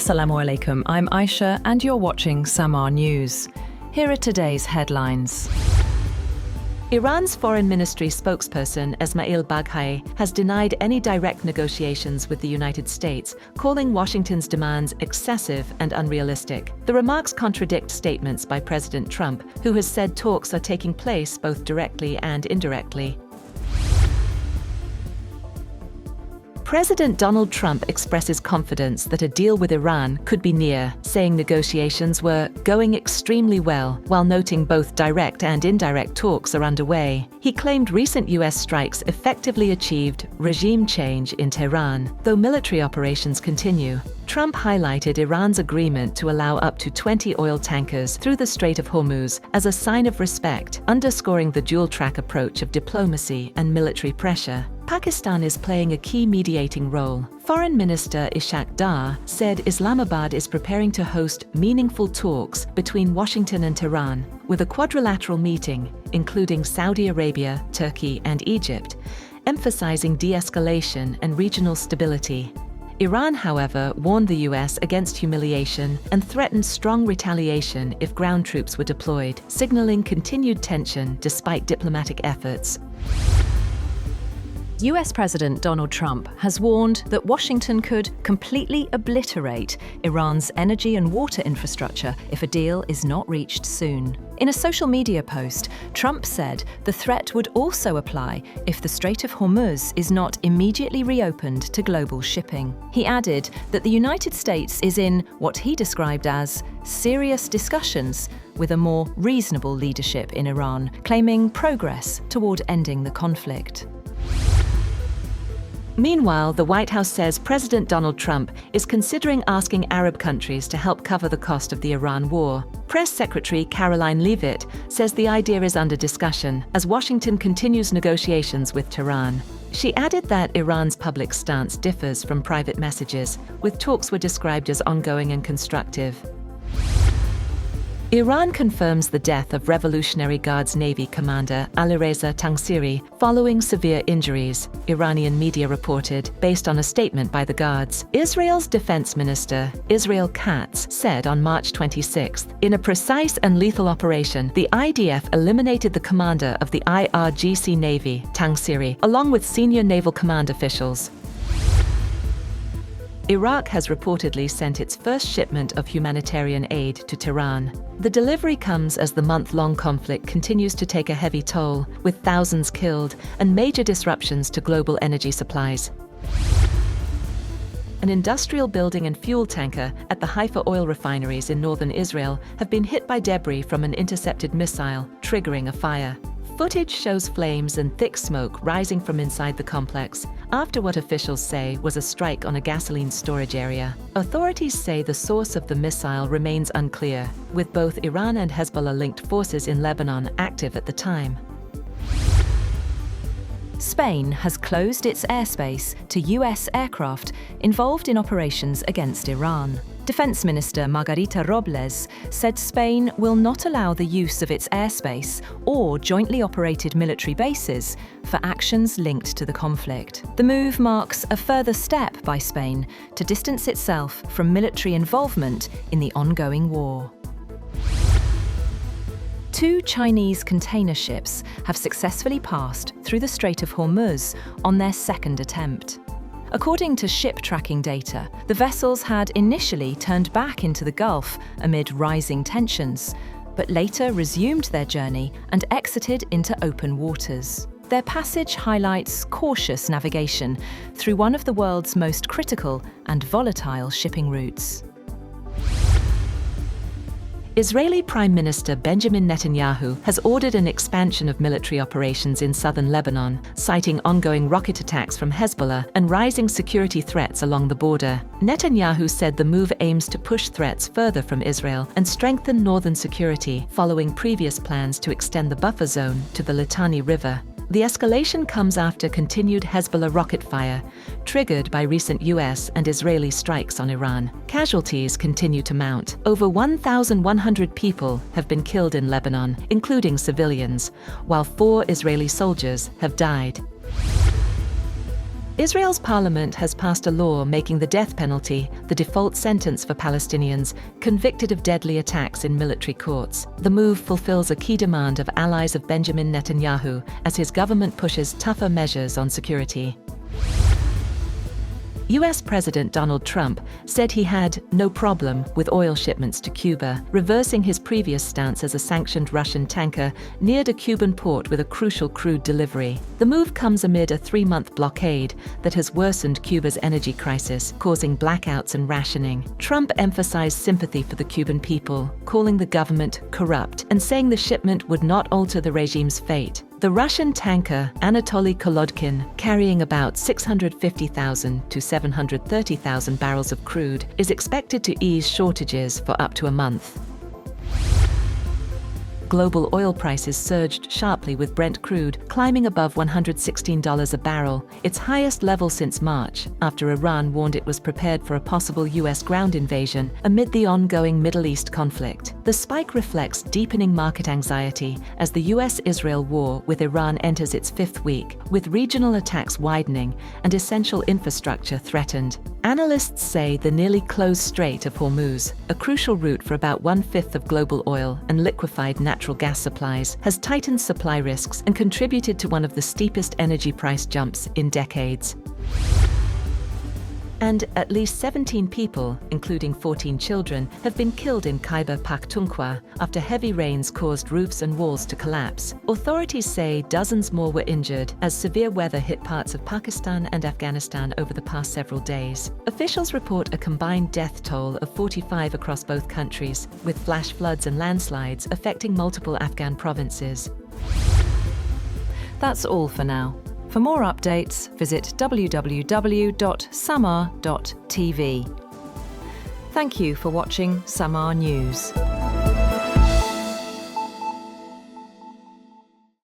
Assalamu alaikum, I'm Aisha and you're watching Samaa News. Here are today's headlines. Iran's Foreign Ministry spokesperson Esmaeil Baghaei has denied any direct negotiations with the United States, calling Washington's demands excessive and unrealistic. The remarks contradict statements by President Trump, who has said talks are taking place both directly and indirectly. President Donald Trump expresses confidence that a deal with Iran could be near, saying negotiations were going extremely well, while noting both direct and indirect talks are underway. He claimed recent U.S. strikes effectively achieved regime change in Tehran, though military operations continue. Trump highlighted Iran's agreement to allow up to 20 oil tankers through the Strait of Hormuz as a sign of respect, underscoring the dual-track approach of diplomacy and military pressure. Pakistan is playing a key mediating role. Foreign Minister Ishaq Dar said Islamabad is preparing to host meaningful talks between Washington and Tehran, with a quadrilateral meeting, including Saudi Arabia, Turkey, and Egypt, emphasizing de-escalation and regional stability. Iran, however, warned the U.S. against humiliation and threatened strong retaliation if ground troops were deployed, signaling continued tension despite diplomatic efforts. US President Donald Trump has warned that Washington could completely obliterate Iran's energy and water infrastructure if a deal is not reached soon. In a social media post, Trump said the threat would also apply if the Strait of Hormuz is not immediately reopened to global shipping. He added that the United States is in what he described as serious discussions with a more reasonable leadership in Iran, claiming progress toward ending the conflict. Meanwhile, the White House says President Donald Trump is considering asking Arab countries to help cover the cost of the Iran war. Press Secretary Caroline Leavitt says the idea is under discussion as Washington continues negotiations with Tehran. She added that Iran's public stance differs from private messages, with talks were described as ongoing and constructive. Iran confirms the death of Revolutionary Guards Navy commander Alireza Tangsiri following severe injuries, Iranian media reported, based on a statement by the guards. Israel's defense minister, Israel Katz, said on March 26, in a precise and lethal operation, the IDF eliminated the commander of the IRGC Navy, Tangsiri, along with senior naval command officials. Iraq has reportedly sent its first shipment of humanitarian aid to Tehran. The delivery comes as the month-long conflict continues to take a heavy toll, with thousands killed and major disruptions to global energy supplies. An industrial building and fuel tanker at the Haifa oil refineries in northern Israel have been hit by debris from an intercepted missile, triggering a fire. Footage shows flames and thick smoke rising from inside the complex, after what officials say was a strike on a gasoline storage area. Authorities say the source of the missile remains unclear, with both Iran and Hezbollah-linked forces in Lebanon active at the time. Spain has closed its airspace to US aircraft involved in operations against Iran. Defense Minister Margarita Robles said Spain will not allow the use of its airspace or jointly operated military bases for actions linked to the conflict. The move marks a further step by Spain to distance itself from military involvement in the ongoing war. 2 Chinese container ships have successfully passed through the Strait of Hormuz on their second attempt. According to ship tracking data, the vessels had initially turned back into the Gulf amid rising tensions, but later resumed their journey and exited into open waters. Their passage highlights cautious navigation through one of the world's most critical and volatile shipping routes. Israeli Prime Minister Benjamin Netanyahu has ordered an expansion of military operations in southern Lebanon, citing ongoing rocket attacks from Hezbollah and rising security threats along the border. Netanyahu said the move aims to push threats further from Israel and strengthen northern security, following previous plans to extend the buffer zone to the Litani River. The escalation comes after continued Hezbollah rocket fire, triggered by recent US and Israeli strikes on Iran. Casualties continue to mount. Over 1,100 people have been killed in Lebanon, including civilians, while 4 Israeli soldiers have died. Israel's parliament has passed a law making the death penalty the default sentence for Palestinians convicted of deadly attacks in military courts. The move fulfills a key demand of allies of Benjamin Netanyahu as his government pushes tougher measures on security. US President Donald Trump said he had no problem with oil shipments to Cuba, reversing his previous stance as a sanctioned Russian tanker neared a Cuban port with a crucial crude delivery. The move comes amid a 3-month blockade that has worsened Cuba's energy crisis, causing blackouts and rationing. Trump emphasized sympathy for the Cuban people, calling the government corrupt and saying the shipment would not alter the regime's fate. The Russian tanker Anatoly Kolodkin, carrying about 650,000 to 730,000 barrels of crude, is expected to ease shortages for up to a month. Global oil prices surged sharply with Brent crude climbing above $116 a barrel, its highest level since March, after Iran warned it was prepared for a possible US ground invasion amid the ongoing Middle East conflict. The spike reflects deepening market anxiety as the US-Israel war with Iran enters its 5th week, with regional attacks widening and essential infrastructure threatened. Analysts say the nearly closed Strait of Hormuz, a crucial route for about 1/5 of global oil and liquefied natural gas supplies, has tightened supply risks and contributed to one of the steepest energy price jumps in decades. And at least 17 people, including 14 children, have been killed in Khyber Pakhtunkhwa after heavy rains caused roofs and walls to collapse. Authorities say dozens more were injured as severe weather hit parts of Pakistan and Afghanistan over the past several days. Officials report a combined death toll of 45 across both countries, with flash floods and landslides affecting multiple Afghan provinces. That's all for now. For more updates, visit www.samaa.tv. Thank you for watching Samaa News.